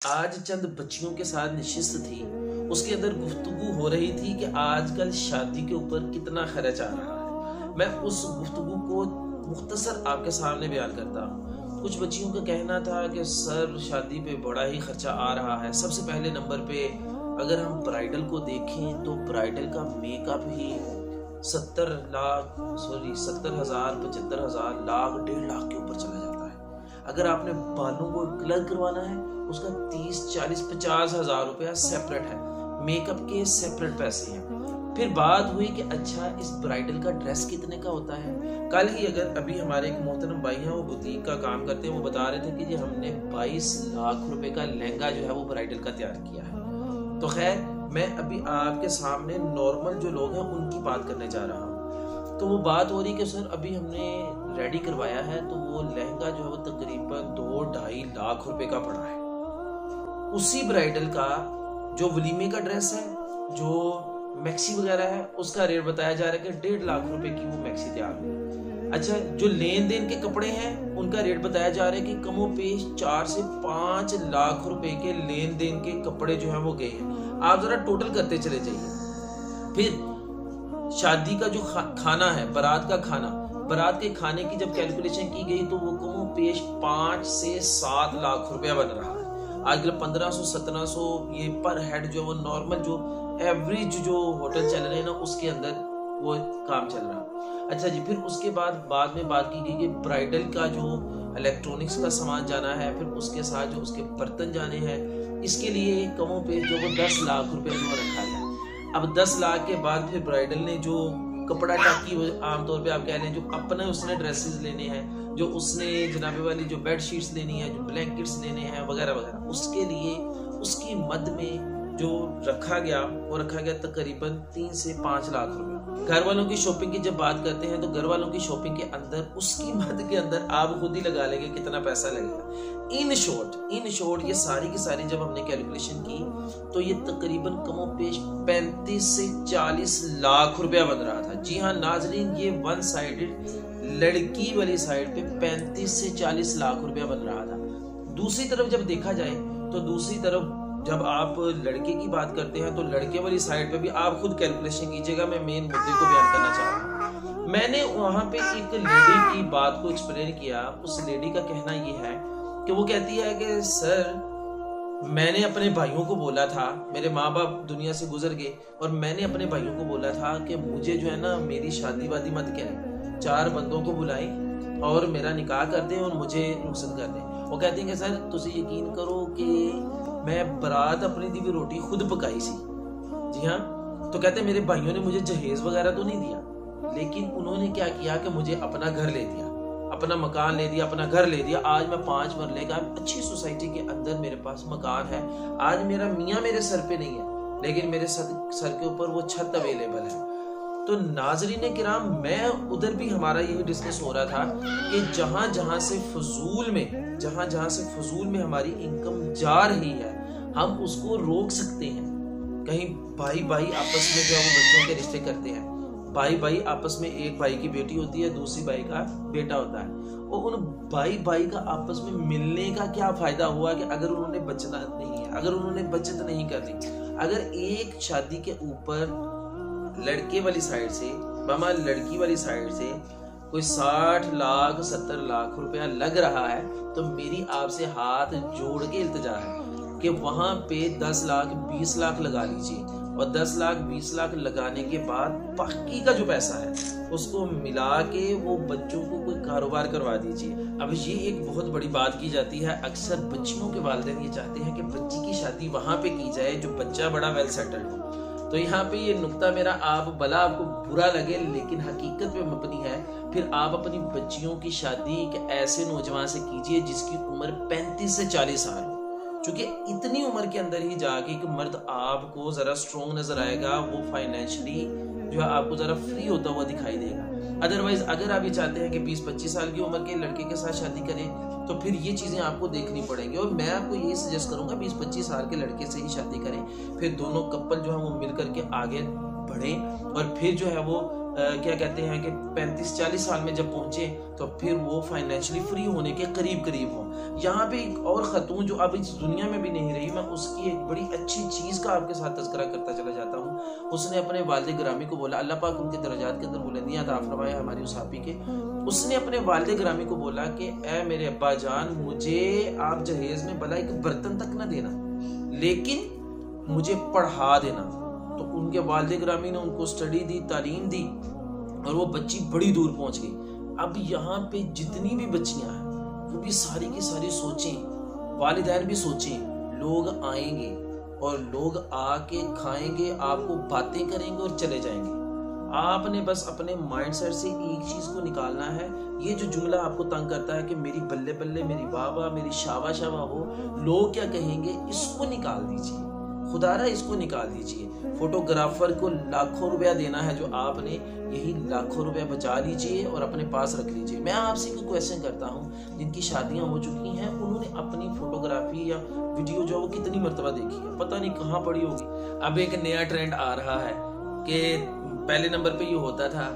आज चंद बच्चियों के साथ नशिस्त थी। उसके अंदर गुफ्तगू हो रही थी कि आजकल शादी के ऊपर कितना खर्च आ रहा है। मैं उस गुफ्तगू को मुख्तसर आपके सामने बयान करता हूँ। कुछ बच्चियों का कहना था कि सर शादी पे बड़ा ही खर्चा आ रहा है। सबसे पहले नंबर पे अगर हम ब्राइडल को देखें तो ब्राइडल का मेकअप ही 70,000, 75,000, लाख, 1.5 लाख के ऊपर चला जाता है। अगर आपने बालों को कलर करवाना है उसका 30, 40, 50 हजार रुपया सेपरेट है। मेकअप के सेपरेट पैसे हैं। फिर बात हुई कि अच्छा इस ब्राइडल का ड्रेस कितने का होता है। कल ही अभी हमारे एक मोहतरम भाई हैं, वो बुटीक का काम करते हैं, वो बता रहे थे कि जी हमने 22 लाख रुपए का लहंगा जो है वो ब्राइडल का तैयार किया है। तो खैर मैं अभी आपके सामने नॉर्मल जो लोग हैं उनकी बात करने जा रहा हूँ। तो वो बात हो रही कि सर अभी हमने रेडी करवाया है तो वो लहंगा जो है वो तकरीबन 2-2.5 लाख रुपए का पड़ा है। उसी ब्राइडल का जो वलीमे का ड्रेस है, जो मैक्सी वगैरह है, उसका रेट बताया जा रहा है कि 1.5 लाख रुपए की वो मैक्सी तैयार हुई। अच्छा जो लेन देन के कपड़े हैं उनका रेट बताया जा रहा है कि कमो पेश 4 से 5 लाख रुपए के लेन देन के कपड़े जो है वो गए हैं। आप जरा टोटल करते चले जाइए। फिर शादी का जो खाना है, बारात का खाना, बारात के खाने की जब कैलकुलेशन की गई तो वो कमो पेश 5 से 7 लाख रुपया बन रहा है। आजकल 1500-1700 ये पर हेड जो वो नॉर्मल जो एवरेज जो होटल चल रहे हैं ना उसके अंदर वो काम चल रहा। अच्छा जी, फिर उसके बाद में बात की गई कि ब्राइडल का जो इलेक्ट्रॉनिक्स का सामान जाना है, फिर उसके साथ जो उसके बर्तन जाने हैं, इसके लिए कमों पे जो वो 10 लाख रुपए जो रखा गया। अब 10 लाख के बाद फिर ब्राइडल ने जो कपड़ा टाकी, आमतौर पे आप कह लें जो अपने उसने ड्रेसेस लेने हैं, जो उसने जनाबे वाली जो बेड शीट्स लेनी है, जो ब्लैंकेट्स लेने हैं वगैरह वगैरह, उसके लिए उसकी मद में जो रखा गया तकरीबन 3 से 5 लाख रुपए। घर वालों की शॉपिंग की जब बात करते हैं तो घर वालों की शॉपिंग के अंदर उसकी मद के अंदर आप खुद ही लगा लेंगे कितना पैसा लगेगा। इन शॉर्ट ये सारी की सारी जब हमने कैलकुलेशन की तो ये तकरीबन कमो पेश 35 से 40 लाख रुपया बन रहा था। जी हाँ नाजरीन, ये वन साइडेड लड़की वाली साइड पे 35 से 40 लाख रुपया बन रहा था। दूसरी तरफ जब देखा जाए तो दूसरी तरफ जब आप लड़के की बात करते हैं तो लड़के वाली साइड पे भी आप खुद कैलकुलेशन कीजिएगा। मैं मेन मुद्दे को बयान करना चाह रहा हूँ। मैंने वहां पे एक लेडी की बात को एक्सप्लेन किया। उस लेडी का कहना ये है कि वो कहती है कि सर मैंने अपने भाइयों को बोला था, मेरे माँ बाप दुनिया से गुजर गए और मैंने अपने भाइयों को बोला था कि मुझे जो है ना मेरी शादी वादी मत करें, 4 बंदों को बुलाएं और मेरा निकाह कर दें और मुझे रुखसत कर दें। वो कहते हैं कि सर तुझे यकीन करो कि मैं बारात अपनी दी रोटी खुद पकाई सी। जी हाँ, तो कहते मेरे भाइयों ने मुझे जहेज वगैरह तो नहीं दिया, लेकिन उन्होंने क्या किया कि मुझे अपना घर ले दिया, अपना मकान ले दिया, अपना घर ले दिया। आज मैं 5 मरले का अच्छी सोसाइटी के अंदर मेरे पास मकान है। आज मेरा मियाँ मेरे सर पे नहीं है, लेकिन मेरे सर के ऊपर वो छत अवेलेबल है। तो नाजरीन किराम, मैं उधर भी हमारा यही डिस्कस हो रहा था कि जहां जहां से फजूल में हमारी इनकम जा रही है हम उसको रोक सकते हैं। कहीं भाई आपस में जो है वो बच्चों के रिश्ते करते हैं, भाई आपस में, एक भाई की बेटी होती है, दूसरी भाई का बेटा होता है, और उन भाई का आपस में मिलने का क्या फायदा हुआ कि अगर उन्होंने बचत नहीं करनी। अगर एक शादी के ऊपर लड़के वाली साइड से मामा लड़की वाली साइड से कोई 60 लाख 70 लाख रुपया लग रहा है तो मेरी आपसे हाथ जोड़ के इल्तिजा है कि वहां पे 10 लाख 20 लाख लगा लीजिए, और 10 लाख 20 लाख लगाने के बाद बाकी का जो पैसा है उसको मिला के वो बच्चों को कोई कारोबार करवा दीजिए। अब ये एक बहुत बड़ी बात की जाती है। अक्सर बच्चियों के वालिदैन ये चाहते हैं कि बच्ची की शादी वहां पे की जाए जो बच्चा बड़ा वेल सेटल्ड हो। तो यहाँ पे ये नुक्ता मेरा आपको बुरा लगे लेकिन हकीकत पे मबनी है। फिर आप अपनी बच्चियों की शादी एक ऐसे नौजवान से कीजिए जिसकी उम्र 35 से 40 साल हो, क्योंकि इतनी उम्र के अंदर ही जाके एक मर्द आपको जरा स्ट्रॉन्ग नजर आएगा, वो फाइनेंशियली जो है आपको जरा फ्री होता हुआ दिखाई देगा। अदरवाइज अगर आप ये चाहते हैं कि 20-25 साल की उम्र के लड़के के साथ शादी करें तो फिर ये चीजें आपको देखनी पड़ेंगी। और मैं आपको यही सजेस्ट करूंगा 20-25 साल के लड़के से ही शादी करें, फिर दोनों कपल जो है वो मिल करके आगे बढ़े और फिर जो है वो क्या कहते हैं कि 35-40 साल में जब पहुंचे तो फिर वो फाइनेंशियली फ्री होने के करीब हो। यहाँ पे एक और खतून जो अब इस दुनिया में भी नहीं रही, मैं उसकी एक बड़ी अच्छी चीज का आपके साथ तज़किरा करता चला जाता हूँ। उसने अपने वालिद गिरामी को बोला, अल्लाह पाक उनके दर्जात के अंदर बुलंदियां अता फरमाए हमारी उस आपी के। उसने अपने वालिद गिरामी को बोला कि ए मेरे अब्बा जान, मुझे आप जहेज में भला एक बर्तन तक न देना, लेकिन मुझे पढ़ा देना। तो उनके वालिद गिरामी ने उनको स्टडी दी, तालीम दी, और वो बच्ची बड़ी दूर पहुंच गई। अब यहाँ पे जितनी भी बच्चियां हैं वो भी सारी की सारी सोचें, वालिदैन भी सोचें, लोग आएंगे और लोग आके खाएंगे, आपको बातें करेंगे और चले जाएंगे। आपने बस अपने माइंडसेट से एक चीज को निकालना है। ये जो जुमला आपको तंग करता है कि मेरी बल्ले बल्ले, मेरी वाह वाह, मेरी शाबा शाबा हो, लोग क्या कहेंगे, इसको निकाल दीजिए, खुदारा इसको निकाल दीजिए। फोटोग्राफर को लाखों रुपया देना है जो आपने, यही लाखों रुपया बचा लीजिए और अपने पास रख लीजिए। मैं आपसे कोई क्वेश्चन करता हूँ, जिनकी शादियां हो चुकी हैं, उन्होंने अपनी फोटोग्राफी या वीडियो जो वो कितनी मर्तबा देखी है, पता नहीं कहाँ पड़ी होगी। अब एक नया ट्रेंड आ रहा है कि पहले नंबर पे ये होता था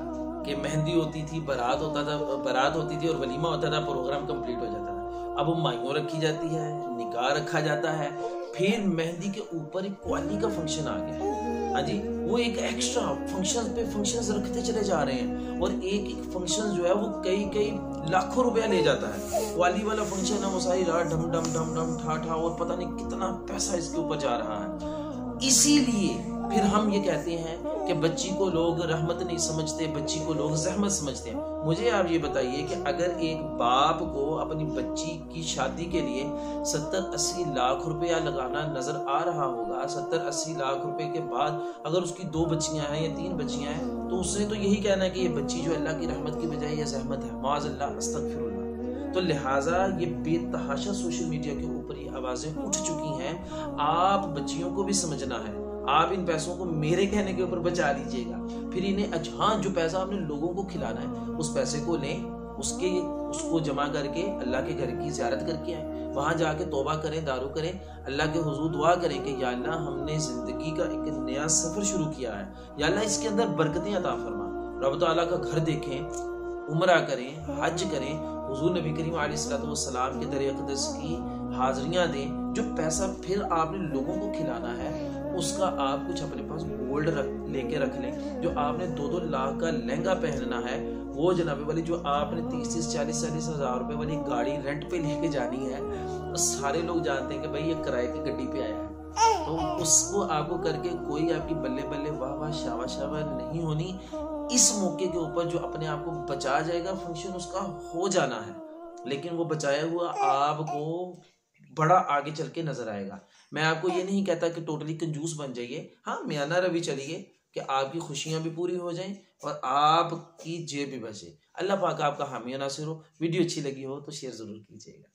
कि मेहंदी होती थी, बारात होती थी और वलीमा होता था, प्रोग्राम कंप्लीट हो जाता था। अब वो मायूं रखी जाती है, निकाह रखा जाता है, फिर मेहंदी के ऊपर एक क्वाली का फंक्शन आ गया है। हाँ जी, वो एक एक्स्ट्रा फंक्शन पे फंक्शंस रखते चले जा रहे हैं, और एक एक फंक्शन जो है वो कई लाखों रुपया ले जाता है। क्वाली वाला फंक्शन है वो सारी रात ढम ढम ढम ढम ठा ठा, और पता नहीं कितना पैसा इसके ऊपर जा रहा है। इसीलिए फिर हम ये कहते हैं कि बच्ची को लोग रहमत नहीं समझते, बच्ची को लोग जहमत समझते हैं। मुझे आप ये बताइए कि अगर एक बाप को अपनी बच्ची की शादी के लिए 70-80 लाख रुपया लगाना नजर आ रहा होगा, 70-80 लाख रुपए के बाद अगर उसकी 2 बच्चियां हैं या 3 बच्चियां हैं, तो उसने तो यही कहना है कि ये बच्ची जो अल्लाह की रहमत की बजाय ये जहमत है, माअज़ल्लाह अस्तगफिरुल्लाह। तो लिहाजा ये बेतहाशा सोशल मीडिया के ऊपर ये आवाजें उठ चुकी हैं। आप बच्चियों को भी समझना है, आप इन पैसों को मेरे कहने के ऊपर बचा लीजिएगा, फिर इन्हें हाँ जो पैसा आपने लोगों को खिलाना है उस पैसे को लें, उसको जमा करके अल्लाह के घर की ज़ियारत करके आए, वहां जाके तौबा करें, दारू करें, अल्लाह के हुजूर दुआ करें कि या अल्लाह हमने जिंदगी का एक नया सफर शुरू किया है, या अल्लाह इसके अंदर बरकतें अता फरमा। रब तआला का घर देखें, उम्रा करें, हज करें, हुजूर नबी करीम अलैहिस्सलाम के दर अक़दस की हाज़रियां दें। जो पैसा फिर आपने लोगों को खिलाना है उसका आप कुछ अपने पास गोल्ड लेके रख लें। जो आपने 2-2 लाख का लहंगा पहनना है, वो जनाबे वाली जो आपने 30-40 हज़ार रुपए वाली गाड़ी रेंट पे लेके जानी है, तो सारे लोग जानते हैं कि भाई ये किराए की गड्डी पे आया है, तो उसको आपको करके कोई आपकी बल्ले बल्ले वाह वाह शाबा शाबा नहीं होनी। इस मौके के ऊपर जो अपने आप को बचा जाएगा, फंक्शन उसका हो जाना है, लेकिन वो बचाया हुआ आपको बड़ा आगे चल के नजर आएगा। मैं आपको ये नहीं कहता कि टोटली कंजूस बन जाइए, हाँ मियाना रवि चलिए कि आपकी खुशियां भी पूरी हो जाएं और आपकी जेब भी बचे। अल्लाह पाक आपका हामी नासिर हो। वीडियो अच्छी लगी हो तो शेयर जरूर कीजिएगा।